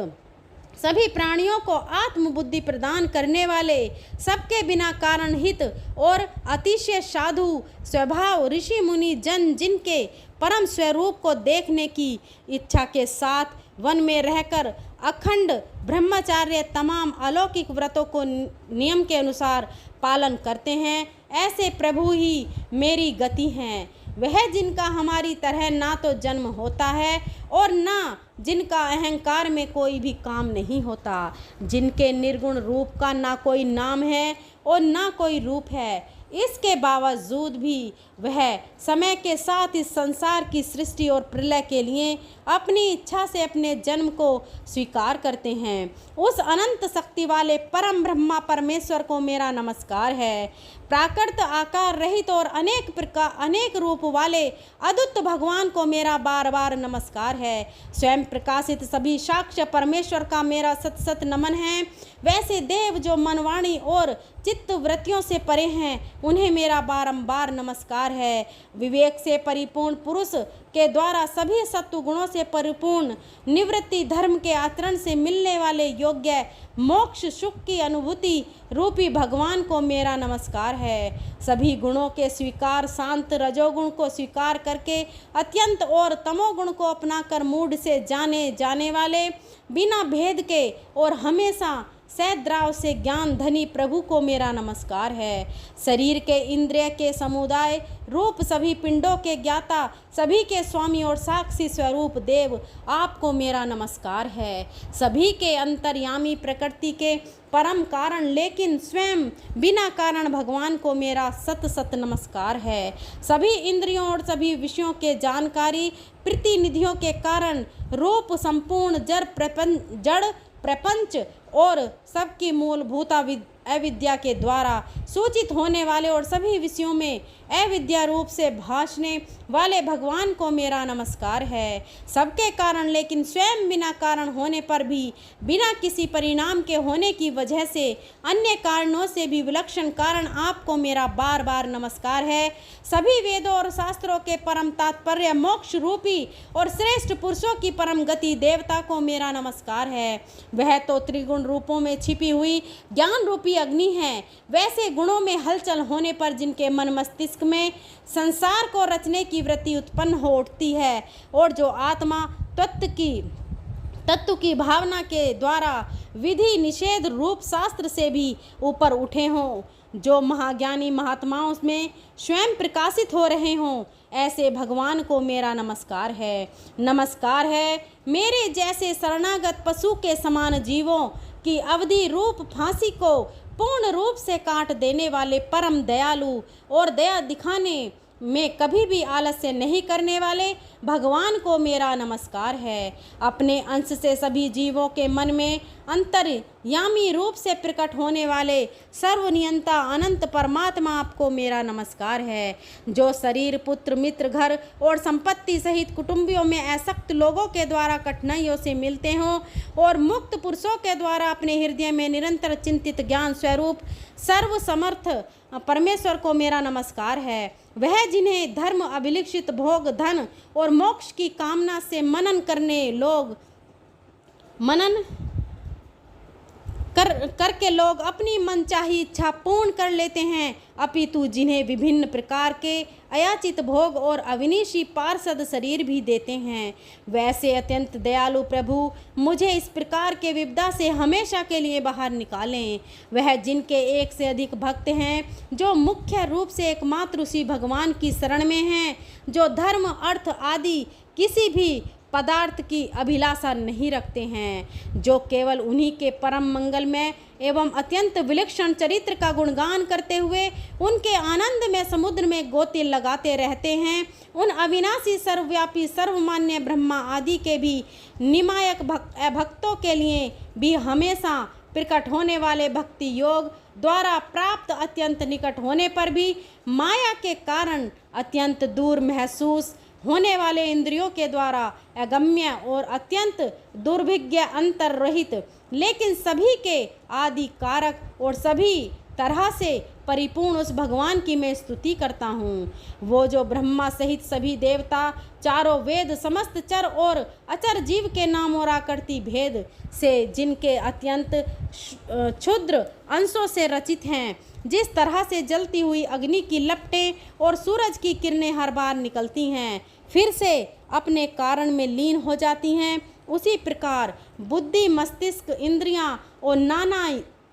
सभी प्राणियों को आत्मबुद्धि प्रदान करने वाले, सबके बिना कारण हित और अतिशय साधु स्वभाव ऋषि मुनि जन जिनके परम स्वरूप को देखने की इच्छा के साथ वन में रहकर अखंड ब्रह्मचार्य तमाम अलौकिक व्रतों को नियम के अनुसार पालन करते हैं, ऐसे प्रभु ही मेरी गति हैं। वह जिनका हमारी तरह ना तो जन्म होता है और ना जिनका अहंकार में कोई भी काम नहीं होता, जिनके निर्गुण रूप का ना कोई नाम है और ना कोई रूप है, इसके बावजूद भी वह समय के साथ इस संसार की सृष्टि और प्रलय के लिए अपनी इच्छा से अपने जन्म को स्वीकार करते हैं। उस अनंत शक्ति वाले परम ब्रह्मा परमेश्वर को मेरा नमस्कार है। प्राकृत आकार रहित और अनेक रूप वाले अद्भुत भगवान को मेरा बार बार नमस्कार है। स्वयं प्रकाशित सभी साक्ष्य परमेश्वर का मेरा सत सत नमन है। वैसे देव जो मनवाणी और चित्त वृत्तियों से परे हैं, उन्हें मेरा बारंबार नमस्कार है। विवेक से परिपूर्ण पुरुष के द्वारा सभी सत्व गुणों से परिपूर्ण निवृत्ति धर्म के आचरण से मिलने वाले योग्य मोक्ष सुख की अनुभूति रूपी भगवान को मेरा नमस्कार है। सभी गुणों के स्वीकार शांत रजोगुण को स्वीकार करके अत्यंत और तमोगुण को अपनाकर मूढ़ से जाने वाले बिना भेद के और हमेशा सद्भाव से ज्ञान धनी प्रभु को मेरा नमस्कार है। शरीर के इंद्रिय के समुदाय रूप सभी पिंडों के ज्ञाता सभी के स्वामी और साक्षी स्वरूप देव आपको मेरा नमस्कार है। सभी के अंतर्यामी प्रकृति के परम कारण लेकिन स्वयं बिना कारण भगवान को मेरा सत सत नमस्कार है। सभी इंद्रियों और सभी विषयों के जानकारी प्रतिनिधियों के कारण रूप संपूर्ण जड़ प्रपंच और सबकी मूलभूत अविद्या के द्वारा सूचित होने वाले और सभी विषयों में अविद्या रूप से भासने वाले भगवान को मेरा नमस्कार है। सबके कारण लेकिन स्वयं बिना कारण होने पर भी, बिना किसी परिणाम के होने की वजह से, अन्य कारणों से भी विलक्षण कारण आपको मेरा बार बार नमस्कार है। सभी वेदों और शास्त्रों के परम तात्पर्य मोक्ष रूपी और श्रेष्ठ पुरुषों की परम गति देवता को मेरा नमस्कार है। वह तो त्रिगुण रूपों में छिपी हुई ज्ञान रूपी अग्नि है। वैसे गुणों में हलचल होने पर जिनके मन मस्तिष्क में संसार को रचने की वृत्ति उत्पन्न हो उठती है और जो आत्मा तत्व की भावना के द्वारा विधि निषेध रूप शास्त्र से भी ऊपर उठे हों, जो महाज्ञानी महात्माओं में स्वयं प्रकाशित हो रहे हों, ऐसे भगवान को मेरा नमस्कार है। नमस्कार है मेरे जैसे शरणागत पशु के समान जीवों की अवधि रूप फांसी को पूर्ण रूप से काट देने वाले परम दयालु और दया दिखाने में कभी भी आलस्य नहीं करने वाले भगवान को मेरा नमस्कार है। अपने अंश से सभी जीवों के मन में अंतर्यामी रूप से प्रकट होने वाले सर्वनियंता अनंत परमात्मा आपको मेरा नमस्कार है। जो शरीर पुत्र मित्र घर और संपत्ति सहित कुटुंबियों में आसक्त लोगों के द्वारा कठिनाइयों से मिलते हों और मुक्त पुरुषों के द्वारा अपने हृदय में निरंतर चिंतित ज्ञान स्वरूप सर्वसमर्थ परमेश्वर को मेरा नमस्कार है। वह जिन्हें धर्म अभिलिषित भोग धन और मोक्ष की कामना से मनन करके लोग अपनी मनचाही इच्छा पूर्ण कर लेते हैं, अपितु जिन्हें विभिन्न प्रकार के अयाचित भोग और अविनाशी पार्षद शरीर भी देते हैं, वैसे अत्यंत दयालु प्रभु मुझे इस प्रकार के विपदा से हमेशा के लिए बाहर निकालें। वह जिनके एक से अधिक भक्त हैं, जो मुख्य रूप से एकमात्र उसी भगवान की शरण में हैं, जो धर्म अर्थ आदि किसी भी पदार्थ की अभिलाषा नहीं रखते हैं, जो केवल उन्हीं के परम मंगलमय एवं अत्यंत विलक्षण चरित्र का गुणगान करते हुए उनके आनंद में समुद्र में गोते लगाते रहते हैं, उन अविनाशी सर्वव्यापी सर्वमान्य ब्रह्मा आदि के भी निमायक भक्तों के लिए भी हमेशा प्रकट होने वाले भक्ति योग द्वारा प्राप्त अत्यंत निकट होने पर भी माया के कारण अत्यंत दूर महसूस होने वाले इंद्रियों के द्वारा अगम्य और अत्यंत दुर्भिज्ञ अंतर रहित लेकिन सभी के आदि कारक और सभी तरह से परिपूर्ण उस भगवान की मैं स्तुति करता हूँ। वो जो ब्रह्मा सहित सभी देवता, चारों वेद, समस्त चर और अचर जीव के नाम और आकृति भेद से जिनके अत्यंत क्षुद्र अंशों से रचित हैं, जिस तरह से जलती हुई अग्नि की लपटें और सूरज की किरणें हर बार निकलती हैं फिर से अपने कारण में लीन हो जाती हैं, उसी प्रकार बुद्धि मस्तिष्क इंद्रियां और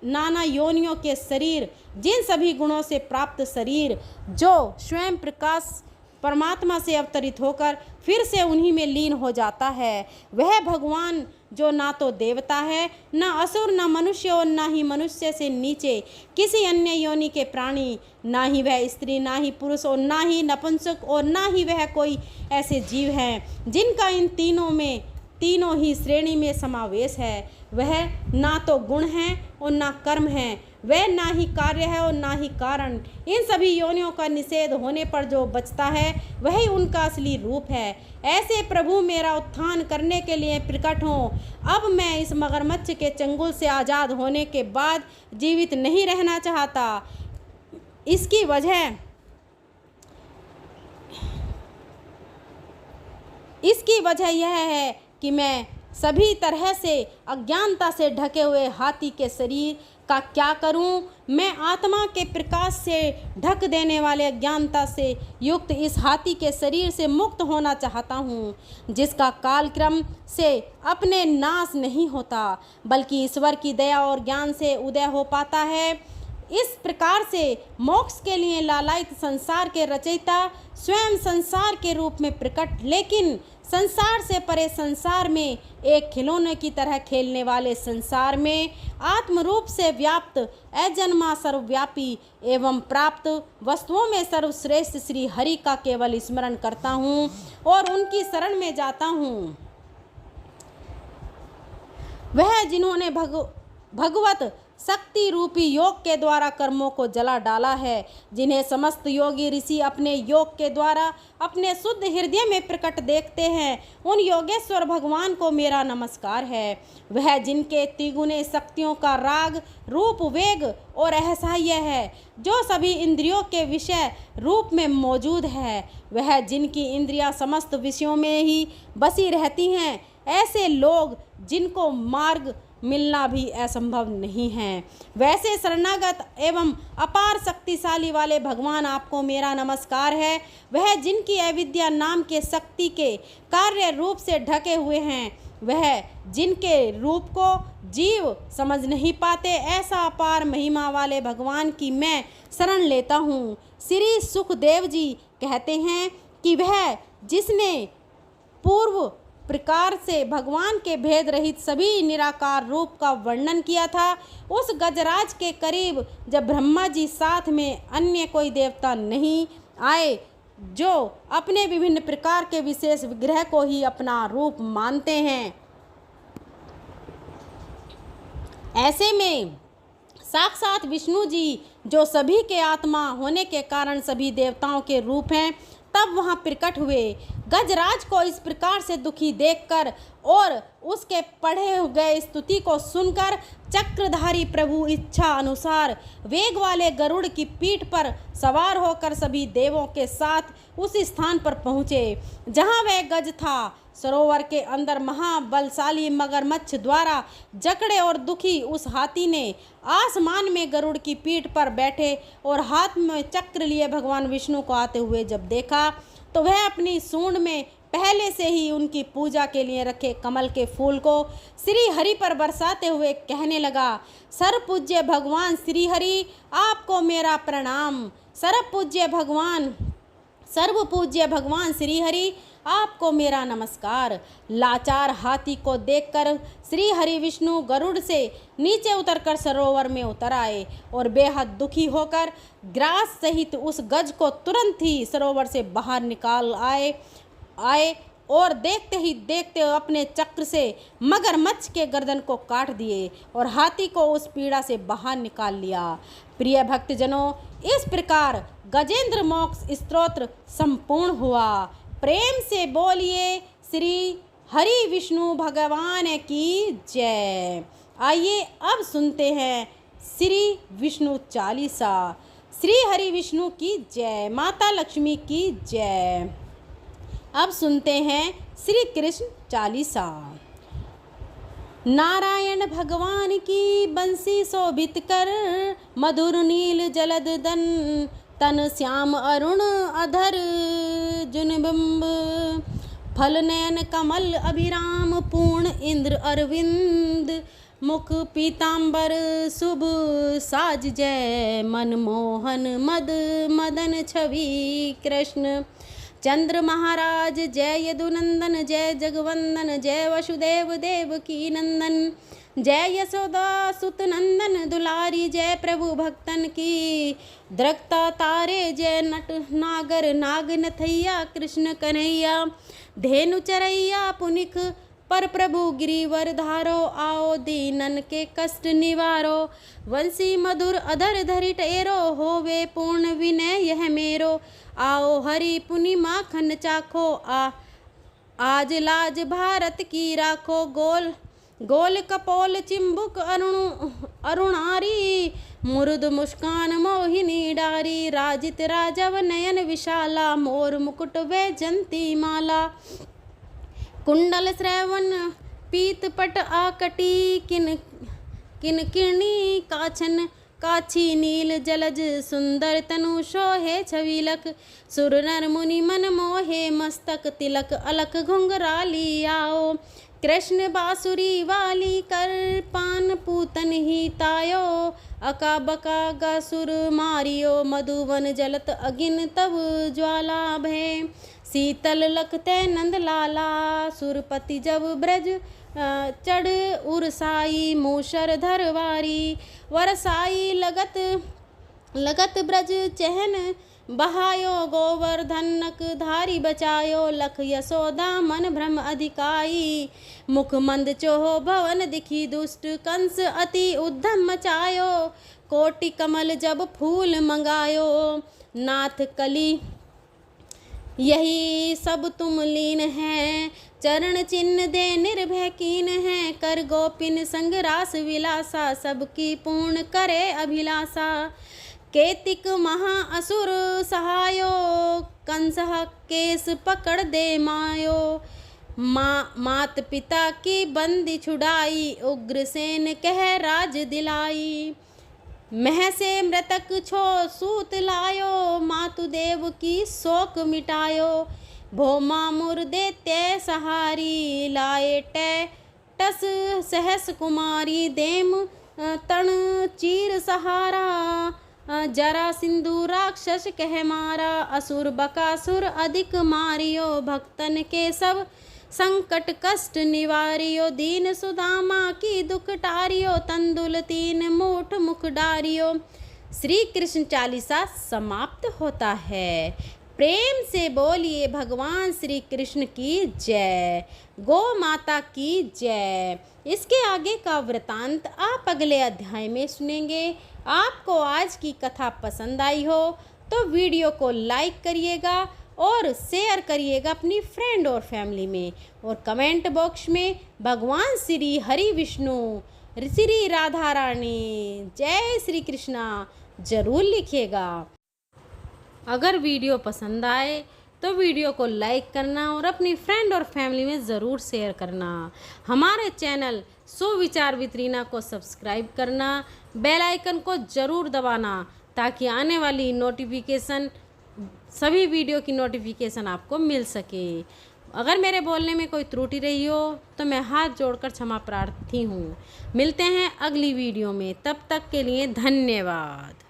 नाना योनियों के शरीर, जिन सभी गुणों से प्राप्त शरीर जो स्वयं प्रकाश परमात्मा से अवतरित होकर फिर से उन्हीं में लीन हो जाता है, वह भगवान जो ना तो देवता है, ना असुर, ना मनुष्य और ना ही मनुष्य से नीचे किसी अन्य योनि के प्राणी, ना ही वह स्त्री, ना ही पुरुष और ना ही नपुंसक और ना ही वह कोई ऐसे जीव हैं जिनका इन तीनों ही श्रेणी में समावेश है। वह ना तो गुण है और ना कर्म है, वह ना ही कार्य है और ना ही कारण। इन सभी योनियों का निषेध होने पर जो बचता है वही उनका असली रूप है। ऐसे प्रभु मेरा उत्थान करने के लिए प्रकट हों। अब मैं इस मगरमच्छ के चंगुल से आज़ाद होने के बाद जीवित नहीं रहना चाहता। इसकी वजह यह है कि मैं सभी तरह से अज्ञानता से ढके हुए हाथी के शरीर का क्या करूं? मैं आत्मा के प्रकाश से ढक देने वाले अज्ञानता से युक्त इस हाथी के शरीर से मुक्त होना चाहता हूं, जिसका कालक्रम से अपने नाश नहीं होता बल्कि ईश्वर की दया और ज्ञान से उदय हो पाता है। इस प्रकार से मोक्ष के लिए लालायित संसार के रचयिता स्वयं संसार के रूप में प्रकट, लेकिन संसार से परे संसार में एक खिलौने की तरह खेलने वाले संसार में आत्म रूप से व्याप्त अजन्मा सर्वव्यापी एवं प्राप्त वस्तुओं में सर्वश्रेष्ठ श्री हरि का केवल स्मरण करता हूँ और उनकी शरण में जाता हूँ। वह जिन्होंने भगवत शक्ति रूपी योग के द्वारा कर्मों को जला डाला है, जिन्हें समस्त योगी ऋषि अपने योग के द्वारा अपने शुद्ध हृदय में प्रकट देखते हैं, उन योगेश्वर भगवान को मेरा नमस्कार है। वह जिनके त्रिगुणे शक्तियों का राग रूप वेग और असह्य है, जो सभी इंद्रियों के विषय रूप में मौजूद है, वह जिनकी इंद्रियां समस्त विषयों में ही बसी रहती हैं, ऐसे लोग जिनको मार्ग मिलना भी असंभव नहीं है, वैसे शरणागत एवं अपार शक्तिशाली वाले भगवान आपको मेरा नमस्कार है। वह जिनकी अविद्या नाम के शक्ति के कार्य रूप से ढके हुए हैं, वह जिनके रूप को जीव समझ नहीं पाते, ऐसा अपार महिमा वाले भगवान की मैं शरण लेता हूँ। श्री सुखदेव जी कहते हैं कि वह जिसने पूर्व प्रकार से भगवान के भेद रहित सभी निराकार रूप का वर्णन किया था, उस गजराज के करीब जब ब्रह्मा जी साथ में अन्य कोई देवता नहीं आए, जो अपने विभिन्न प्रकार के विशेष विग्रह को ही अपना रूप मानते हैं, ऐसे में साक्षात विष्णु जी जो सभी के आत्मा होने के कारण सभी देवताओं के रूप हैं, तब वहाँ प्रकट हुए। गजराज को इस प्रकार से दुखी देखकर और उसके पढ़े गए स्तुति को सुनकर चक्रधारी प्रभु इच्छा अनुसार वेग वाले गरुड़ की पीठ पर सवार होकर सभी देवों के साथ उस स्थान पर पहुँचे जहाँ वह गज था। सरोवर के अंदर महाबलशाली मगरमच्छ द्वारा जकड़े और दुखी उस हाथी ने आसमान में गरुड़ की पीठ पर बैठे और हाथ में चक्र लिए भगवान विष्णु को आते हुए जब देखा, तो वह अपनी सूंड में पहले से ही उनकी पूजा के लिए रखे कमल के फूल को श्री हरि पर बरसाते हुए कहने लगा, सर्वपूज्य भगवान श्री हरि आपको मेरा प्रणाम। सर्वपूज्य भगवान श्री हरि आपको मेरा नमस्कार। लाचार हाथी को देखकर श्री हरि विष्णु गरुड़ से नीचे उतरकर सरोवर में उतर आए और बेहद दुखी होकर ग्रास सहित उस गज को तुरंत ही सरोवर से बाहर निकाल आए और देखते ही देखते अपने चक्र से मगरमच्छ के गर्दन को काट दिए और हाथी को उस पीड़ा से बाहर निकाल लिया। प्रिय भक्तजनों, इस प्रकार गजेंद्र मोक्ष स्तोत्र संपूर्ण हुआ। प्रेम से बोलिए श्री हरि विष्णु भगवान की जय। आइए अब सुनते हैं श्री विष्णु चालीसा। श्री हरि विष्णु की जय, माता लक्ष्मी की जय। अब सुनते हैं श्री कृष्ण चालीसा। नारायण भगवान की बंसी शोभित कर, मधुर नील जलद दन तन श्याम अरुण अधर जुनबिंब, फल नयन कमल अभिराम पूर्ण इंद्र अरविंद, मुख पीतांबर शुभ साज जय, मनमोहन मद मदन छवि कृष्ण, चंद्र महाराज जय यदुनंदन जय जगवंदन जय वसुदेव देव की नंदन, जय यशोदा सुत नंदन दुलारी जय प्रभु भक्तन की, द्रक्ता तारे जय नट नागर नाग नथैया कृष्ण कन्हैया, धेनु चरैया पुनिक पर प्रभु गिरिवर धारो, आओ दीनन के कष्ट निवारो, वंशी मधुर अधर धरि टेरो, होवे पूर्ण विनय यह मेरो, आओ हरि पुनि माखन चाखो, आज लाज भारत की राखो, गोल कपोल चिंबुक अरुणारी, मुरुद मुस्कान मोहिनी डारी, राजित राजव नयन विशाला, मोर मुकुट वैजंती माला, कुंडल श्रवण पीत पट आकटी, किन किरणी काछन काछी नील जलज, सुंदर तनु शोहे छविलक, सुर नर मुनि मन मोहे, मस्तक तिलक अलक घुंघराली, आओ कृष्ण बांसुरी वाली कर, पान पूतन ही तायो, अका बका गासुर मारियो, मधुवन जलत अगिन तब ज्वाला भय, शीतल लखते नंद लाला, सुरपति जब ब्रज चढ़ उरसाई, मूषर धरवारी, वरसाई लगत ब्रज चहन बहायो गोवर्धनक धारी बचायो, लख यशोदा मन भ्रम अधिकाई। मुख मंद चोहो भवन दिखी दुष्ट, कंस अति उद्यम मचायो। कोटि कमल जब फूल मंगायो, नाथ कली यही सब तुम लीन है। चरण चिन्ह दे निर्भय कीन है, कर गोपिन संग रास विलासा। सबकी पूर्ण करे अभिलाषा, केतिक महा असुर सहायो। कंस केस पकड़ दे मायो, मात पिता की बंदी छुड़ाई। उग्रसेन कह राज दिलाई, मह से मृतक छो सूत लायो। मातुदेव की शोक मिटायो, भोमा मुर्दे ते सहारी। लाए टस सहस कुमारी, देम तण चीर सहारा। जरा सिंधु राक्षस कह मारा, असुर बकासुर अधिक मारियो। भक्तन के सब संकट कष्ट निवारियो, दीन सुदामा की दुख टारियो। तंदुल 3 मूठ मुख डारियो। श्री कृष्ण चालीसा समाप्त होता है। प्रेम से बोलिए भगवान श्री कृष्ण की जय, गौ माता की जय। इसके आगे का वृतांत आप अगले अध्याय में सुनेंगे। आपको आज की कथा पसंद आई हो तो वीडियो को लाइक करिएगा और शेयर करिएगा अपनी फ्रेंड और फैमिली में, और कमेंट बॉक्स में भगवान श्री हरि विष्णु श्री राधा रानी जय श्री कृष्णा जरूर लिखिएगा। अगर वीडियो पसंद आए तो वीडियो को लाइक करना और अपनी फ्रेंड और फैमिली में ज़रूर शेयर करना। हमारे चैनल सुविचार विद रीना को सब्सक्राइब करना, बेल आइकन को ज़रूर दबाना ताकि आने वाली नोटिफिकेशन सभी वीडियो की नोटिफिकेशन आपको मिल सके। अगर मेरे बोलने में कोई त्रुटि रही हो तो मैं हाथ जोड़कर क्षमा प्रार्थी हूँ। मिलते हैं अगली वीडियो में, तब तक के लिए धन्यवाद।